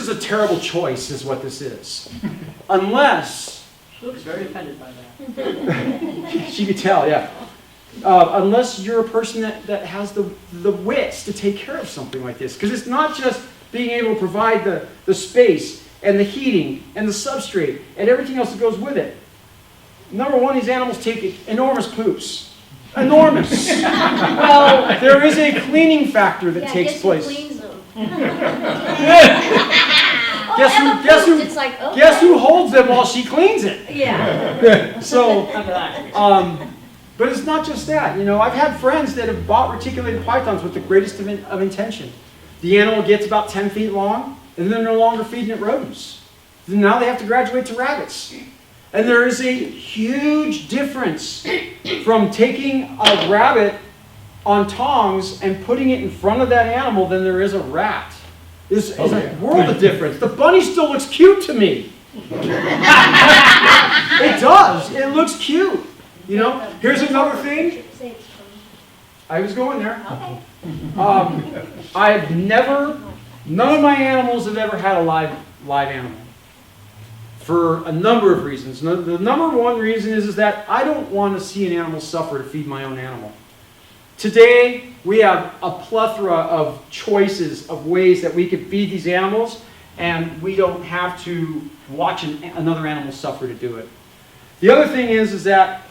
a terrible choice, is what this is. Unless She looks very offended by that. she could tell, yeah. Unless you're a person that has the wits to take care of something like this, because it's not just being able to provide the space and the heating and the substrate and everything else that goes with it. Number one, these animals take enormous poops. Enormous. Well, there is a cleaning factor that takes place. Cleans them. Guess who holds them while she cleans it? Yeah. So, Not that. but it's not just that. I've had friends that have bought reticulated pythons with the greatest of intention. The animal gets about 10 feet long, and they're no longer feeding it rodents. Now they have to graduate to rabbits. And there is a huge difference from taking a rabbit on tongs and putting it in front of that animal than there is a rat. It's a world of difference. The bunny still looks cute to me. It does. It looks cute. Here's another thing. I was going there. Okay. None of my animals have ever had a live animal. For a number of reasons. The number one reason is that I don't want to see an animal suffer to feed my own animal. Today, we have a plethora of choices of ways that we can feed these animals, and we don't have to watch another animal suffer to do it. The other thing is that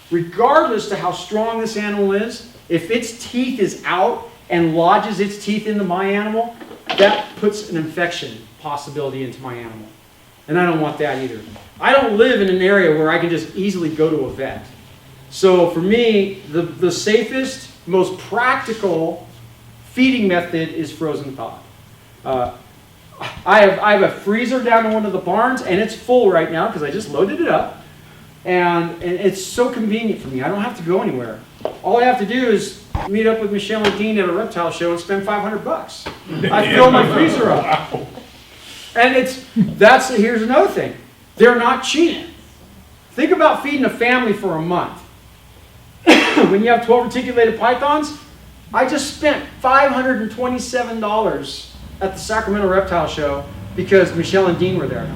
regardless to how strong this animal is, if its teeth is out and lodges its teeth into my animal, that puts an infection possibility into my animal. And I don't want that either. I don't live in an area where I can just easily go to a vet. So for me, the safest, most practical feeding method is frozen thawed. I have a freezer down in one of the barns, and it's full right now because I just loaded it up. And it's so convenient for me. I don't have to go anywhere. All I have to do is meet up with Michelle and Dean at a reptile show and spend $500. I fill my freezer up. And here's another thing. They're not cheap. Think about feeding a family for a month. When you have 12 reticulated pythons, I just spent $527 at the Sacramento Reptile Show because Michelle and Dean were there.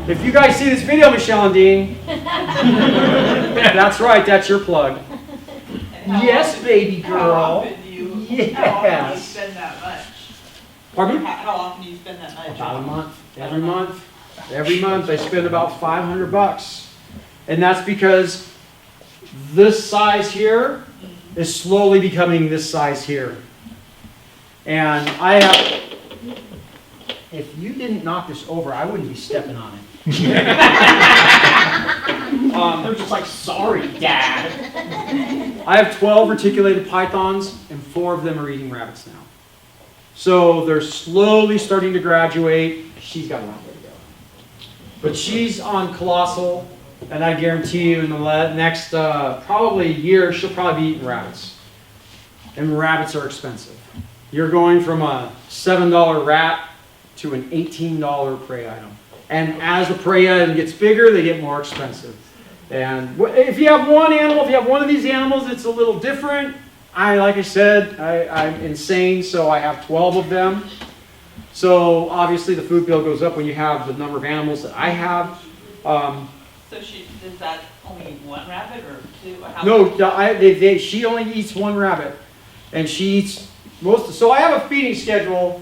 If you guys see this video, Michelle and Dean, that's right, that's your plug. Yes, baby girl. How often do you Yes. spend that much? Pardon me? How often do you spend that much? About a month. Every month. Every month I spend about $500. And that's because this size here is slowly becoming this size here. And if you didn't knock this over, I wouldn't be stepping on it. They're just like, sorry, Dad. I have 12 reticulated pythons, and 4 of them are eating rabbits now. So they're slowly starting to graduate. She's got a long way to go. But she's on colossal, and I guarantee you in the next probably year, she'll probably be eating rabbits. And rabbits are expensive. You're going from a $7 rat to an $18 prey item. And as the prey item gets bigger, they get more expensive. And if you have one animal, if you have one of these animals, it's a little different. Like I said, I'm insane, so I have 12 of them. So obviously the food bill goes up when you have the number of animals that I have. So is that only one rabbit or two? No, she only eats one rabbit. And she eats so I have a feeding schedule.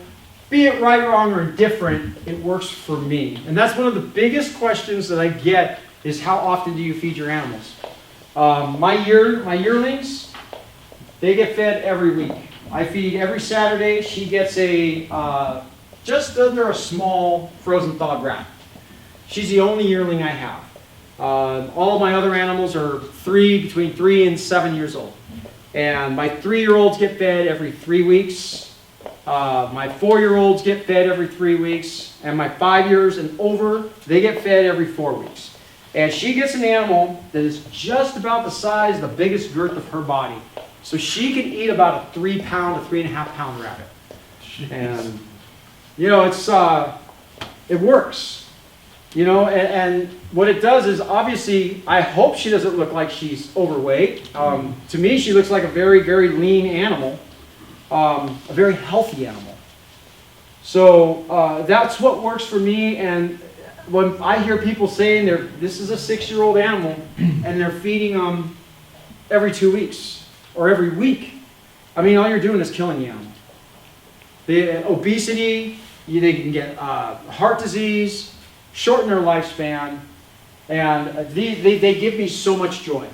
Be it right, wrong, or indifferent, it works for me. And that's one of the biggest questions that I get is how often do you feed your animals? My yearlings, they get fed every week. I feed every Saturday. She gets just under a small frozen thawed rat. She's the only yearling I have. All of my other animals are between 3 and 7 years old. And my 3-year-olds get fed every 3 weeks. My 4-year-olds get fed every 3 weeks, and my 5 years and over, they get fed every 4 weeks. And she gets an animal that is just about the size, the biggest girth of her body. So she can eat about a 3-pound to 3.5-pound rabbit. And, it works. And what it does is, obviously, I hope she doesn't look like she's overweight. To me, she looks like a very, very lean animal. A very healthy animal. So that's what works for me. And when I hear people saying this is a 6-year-old animal and they're feeding them every 2 weeks or every week, I mean, all you're doing is killing the animal. The obesity, they can get heart disease, shorten their lifespan, and they give me so much joy.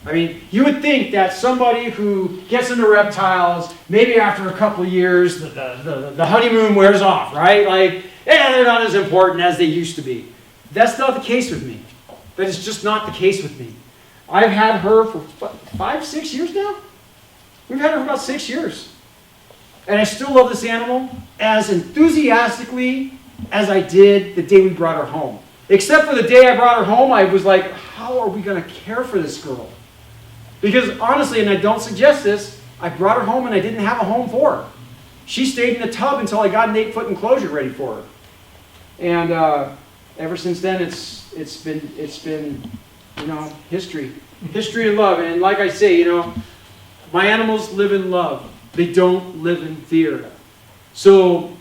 I mean, you would think that somebody who gets into reptiles, maybe after a couple of years, the honeymoon wears off, right? Like, they're not as important as they used to be. That's not the case with me. That is just not the case with me. I've had her for 5, 6 years now? We've had her for about 6 years. And I still love this animal as enthusiastically as I did the day we brought her home. Except for the day I brought her home, I was like, how are we going to care for this girl? Because honestly, and I don't suggest this, I brought her home and I didn't have a home for her. She stayed in the tub until I got an 8-foot enclosure ready for her. And ever since then, it's been history and love. And like I say, my animals live in love. They don't live in fear. So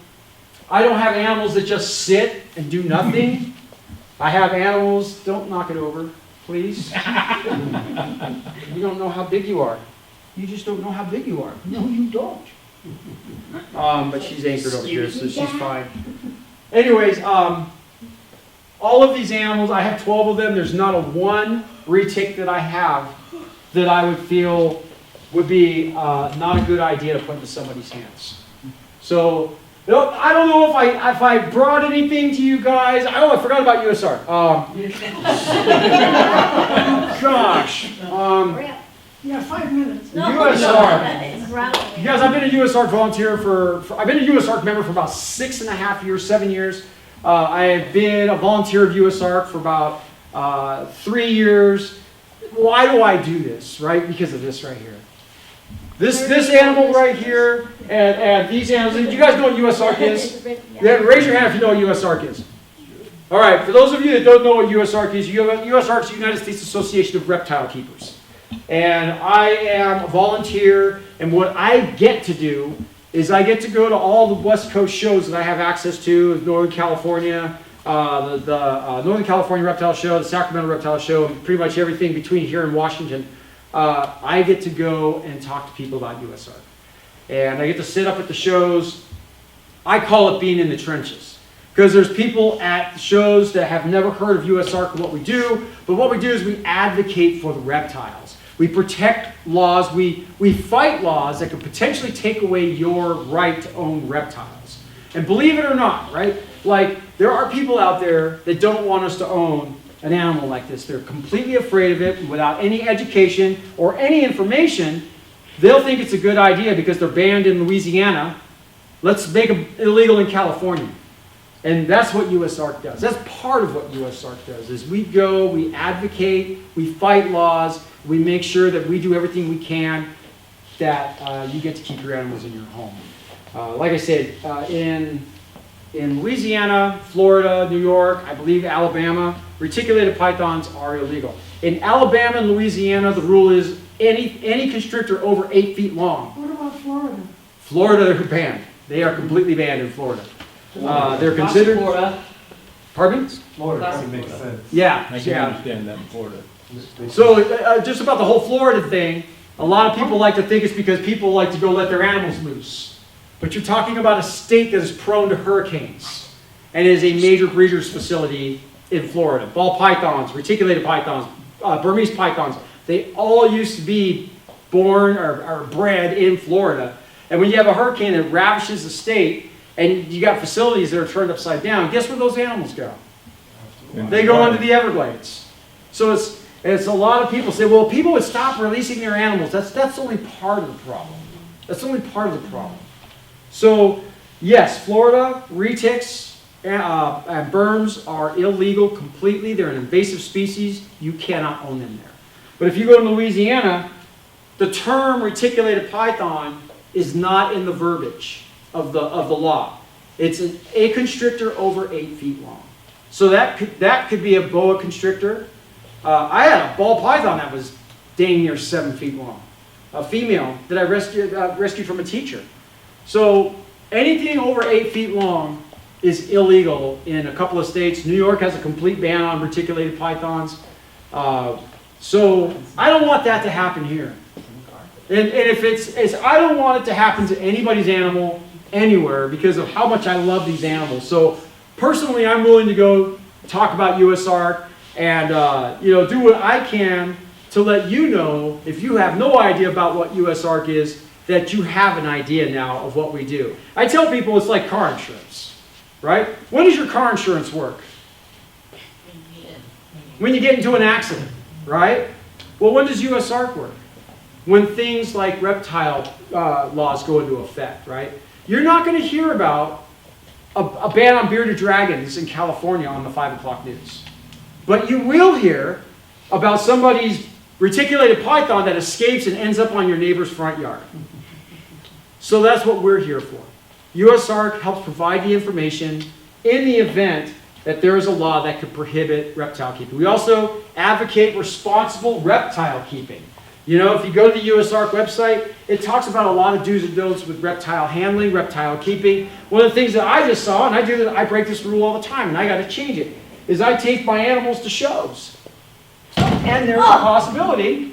I don't have animals that just sit and do nothing. I have animals. Don't knock it over, please. You don't know how big you are. You just don't know how big you are. No, you don't. But she's anchored over here, so she's fine. Anyways, all all of these animals, I have 12 of them. There's not a one retic that I have that I would feel would be not a good idea to put into somebody's hands. So, I don't know if I brought anything to you guys. I forgot about USR. Gosh. Yeah, 5 minutes. USR. You guys, I've been a USARC volunteer I've been a USARC member for about 6.5 years, 7 years. I have been a volunteer of USARC for about 3 years. Why do I do this, right? Because of this right here. This animal right here, and these animals. Do you guys know what USARC is? Yeah, raise your hand if you know what USARC is. All right, for those of you that don't know what USARC is, USARC is the United States Association of Reptile Keepers. And I am a volunteer, and what I get to do is I get to go to all the West Coast shows that I have access to, Northern California, the Northern California Reptile Show, the Sacramento Reptile Show, and pretty much everything between here and Washington. I get to go and talk to people about USARC. And I get to sit up at the shows. I call it being in the trenches. Because there's people at shows that have never heard of USARC and what we do, but what we do is we advocate for the reptiles. We protect laws, we fight laws that could potentially take away your right to own reptiles. And believe it or not, right? Like, there are people out there that don't want us to own an animal like this. They're completely afraid of it, and without any education or any information, they'll think it's a good idea because they're banned in Louisiana. Let's make them illegal in California. And that's what USARC does. That's part of what USARC does, is we go, we advocate, we fight laws, we make sure that we do everything we can that you get to keep your animals in your home. Like I said, in Louisiana, Florida, New York, I believe Alabama, reticulated pythons are illegal. In Alabama and Louisiana, the rule is any constrictor over 8 feet long. What about Florida? Florida, they're banned. They are completely banned in Florida. They're considered. Florida. Pardon? Florida doesn't make sense. Yeah, I can yeah. understand that in Florida. So just about the whole Florida thing, a lot of people like to think it's because people like to go let their animals loose. But you're talking about a state that is prone to hurricanes and is a major breeders facility in Florida. Ball pythons, reticulated pythons, Burmese pythons, they all used to be born or bred in Florida. And when you have a hurricane that ravishes the state and you got facilities that are turned upside down, guess where those animals go? They go into the Everglades. So it's a lot of people say, well, people would stop releasing their animals. That's only part of the problem. That's only part of the problem. So, yes, Florida, retics, and berms are illegal completely. They're an invasive species. You cannot own them there. But if you go to Louisiana, the term reticulated python is not in the verbiage of the law. It's a constrictor over 8 feet long. So that could be a boa constrictor. I had a ball python that was dang near 7 feet long. A female that I rescued from a teacher. So anything over 8 feet long is illegal in a couple of states. New York has a complete ban on reticulated pythons. So I don't want that to happen here. And if I don't want it to happen to anybody's animal anywhere because of how much I love these animals. So personally, I'm willing to go talk about USARC and do what I can to let you know, if you have no idea about what USARC is, that you have an idea now of what we do. I tell people it's like car insurance, right? When does your car insurance work? When you get into an accident, right? Well, when does USARC work? When things like reptile laws go into effect, right? You're not going to hear about a ban on bearded dragons in California on the 5 o'clock news. But you will hear about somebody's reticulated python that escapes and ends up on your neighbor's front yard. So that's what we're here for. USARC helps provide the information in the event that there is a law that could prohibit reptile keeping. We also advocate responsible reptile keeping. You know, if you go to the USARC website, it talks about a lot of do's and don'ts with reptile handling, reptile keeping. One of the things that I just saw, and I break this rule all the time, and I got to change it, is I take my animals to shows. And there's a possibility.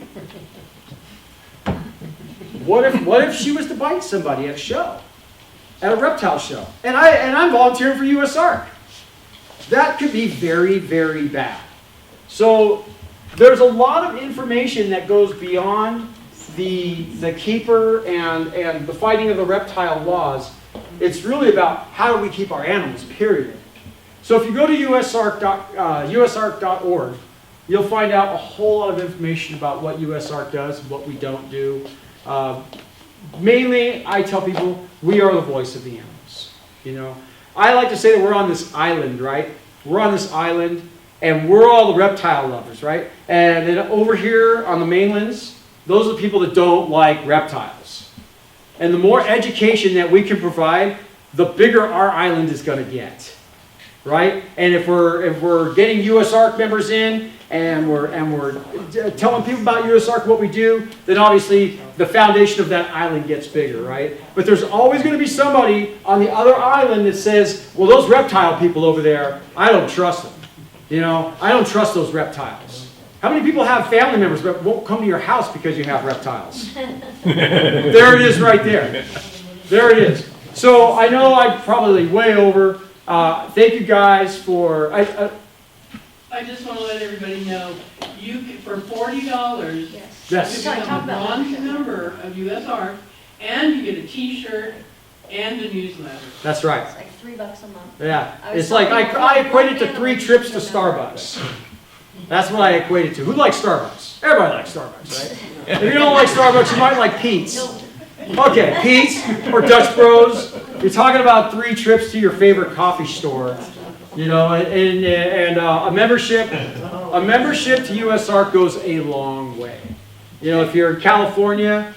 What if she was to bite somebody at a show, at a reptile show, and I'm volunteering for USARC? that could be very, very bad. So there's a lot of information that goes beyond the keeper and the fighting of the reptile laws. It's really about how do we keep our animals, period. So if you go to usark.org, you'll find out a whole lot of information about what USARK does and what we don't do. Mainly, I tell people, we are the voice of the animals. You know, I like to say that we're on this island, right? We're on this island, and we're all the reptile lovers, right? And then over here on the mainlands, those are the people that don't like reptiles. And the more education that we can provide, the bigger our island is going to get, right? And if we're getting USARK members in, and we're telling people about USARK, what we do, then obviously the foundation of that island gets bigger, right? But there's always going to be somebody on the other island that says, well, those reptile people over there, I don't trust them. You know, I don't trust those reptiles. How many people have family members that won't come to your house because you have reptiles? There it is right there. There it is. So I know I'm probably way over. Thank you guys for... I just want to let everybody know, for $40, Yes. you become a bronze member of USARK, and you get a T-shirt and a newsletter. That's right. It's like $3 a month. Yeah. I was It's like talking I to equate it to one 3 man trips to about Starbucks. That's what I equate it to. Who likes Starbucks? Everybody likes Starbucks, right? If you don't like Starbucks, you might like Pete's. Okay, Pete's or Dutch Bros. You're talking about 3 trips to your favorite coffee store. You know, and a membership to USARK goes a long way. You know, if you're in California,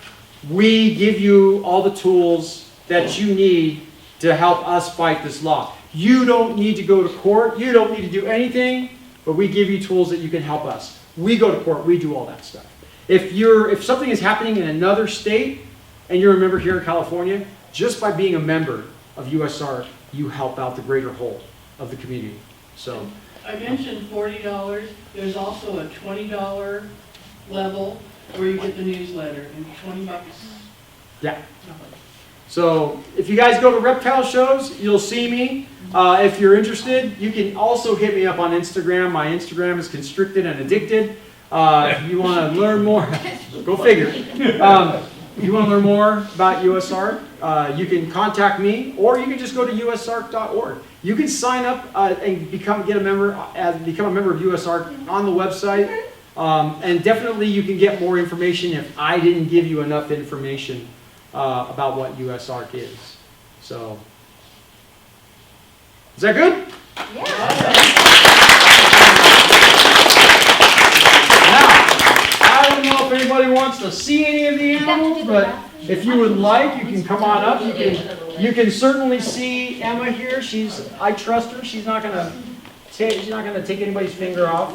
we give you all the tools that you need to help us fight this law. You don't need to go to court. You don't need to do anything, but we give you tools that you can help us. We go to court. We do all that stuff. If something is happening in another state and you're a member here in California, just by being a member of USARK, you help out the greater whole of the community. So I mentioned $40. There's also a $20 level where you get the newsletter, and $20. yeah. So if you guys go to reptile shows, you'll see me. If you're interested, you can also hit me up on Instagram. My Instagram is Constricted and Addicted. If you want to learn more, go figure. If you want to learn more about USARK, you can contact me, or you can just go to usark.org. You can sign up and become a member of USARK on the website, and definitely you can get more information if I didn't give you enough information about what USARK is. So, is that good? Now, I don't know if anybody wants to see any of the animals, but if you would like, you can come on up. You can certainly see Emma here. I trust her. She's not gonna take anybody's finger off.